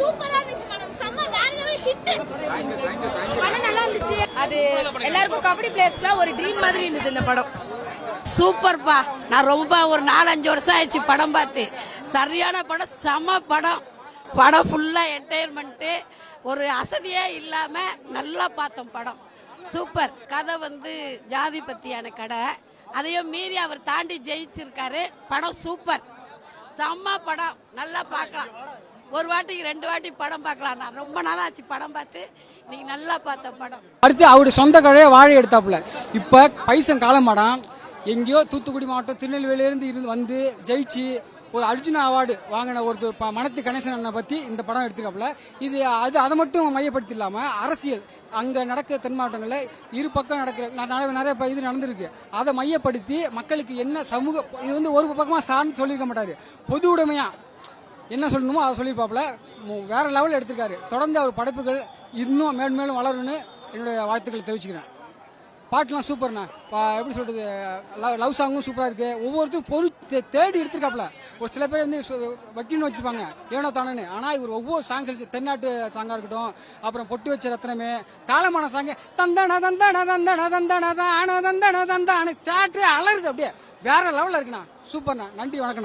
சூப்பரா இருந்துச்சு மேடம். செம்ம வேற லெவல் ஹிட். படம் நல்லா இருந்துச்சு. அது எல்லாருக்கும் கபடி பிளேயர்ஸ்லாம் ஒரு ட்ரீம் மாதிரி இருந்தது இந்த படம். சூப்பர்ப்பா. நான் ரொம்ப ஒரு 4-5 வருஷம் ஆயிடுச்சு படம் பார்த்து. சரியான படம், செம படம். படம் ஃபுல்லா என்டர்டைன்மெண்ட், ஒரு அசதியே இல்லாம நல்லா பார்த்தோம் படம். சூப்பர். கதை ஜாதி பத்தியான கடை, அதையும் மீறி அவர் தாண்டி ஜெயிச்சிருக்காரு. படம் சூப்பர், செம்ம படம். நல்லா பார்க்கலாம். ஒரு வாட்டிக்கு 2 வாட்டி படம் பார்க்கலாம். நான் ரொம்ப நாளாச்சு படம் பார்த்து. நீங்க நல்லா பார்த்த படம். அடுத்து அவருடைய சொந்த கடையை வாழை எடுத்தாப்புல. இப்ப பைசன் காலமாடம் எங்கேயோ தூத்துக்குடி மாவட்டம் திருநெல்வேலியிலிருந்து வந்து ஜெயிச்சு ஒரு அர்ஜுனா அவார்டு வாங்கின ஒரு மனத்து கணேசன் அண்ணனை பத்தி இந்த படம் எடுத்துக்காப்புல. இது அதை மட்டும் மையப்படுத்தி இல்லாம அரசியல் அங்க நடக்கிற தென் மாவட்டங்களில் இரு பக்கம் நடக்கிற நிறைய இது நடந்திருக்கு. அதை மையப்படுத்தி மக்களுக்கு என்ன சமூக இது ஒரு பக்கமா சார்ந்து சொல்லியிருக்க மாட்டாரு. பொது உடைமையா என்ன சொல்லணுமோ அதை சொல்லியிருப்பாப்புல. வேற லெவலில் எடுத்திருக்காரு. தொடர்ந்து அவர் படைப்புகள் இன்னும் மேலும் வளரும்னு என்னுடைய வாழ்த்துக்களை தெரிவிச்சுக்கிறேன். பாட்டுலாம் சூப்பர்ண்ணா. எப்படி சொல்றது, லவ் சாங்கும் சூப்பரா இருக்கு. ஒவ்வொருத்தரும் தேடி எடுத்திருக்காப்ல. ஒரு சில பேர் வக்கீல்னு வச்சிருப்பாங்க ஏனோ தானே. ஆனா இவர் ஒவ்வொரு சாங்ஸ் தென்னாட்டு சாங்கா இருக்கட்டும், அப்புறம் பொட்டு வச்ச ரத்னமே, காலமான சாங்க தந்தான தந்தான தந்தான தந்தான தான தந்தான தந்தான தேட்டரே அலருது. அப்படியே வேற லெவல்ல இருக்குண்ணா. சூப்பர்ண்ணா. நன்றி, வணக்கம்.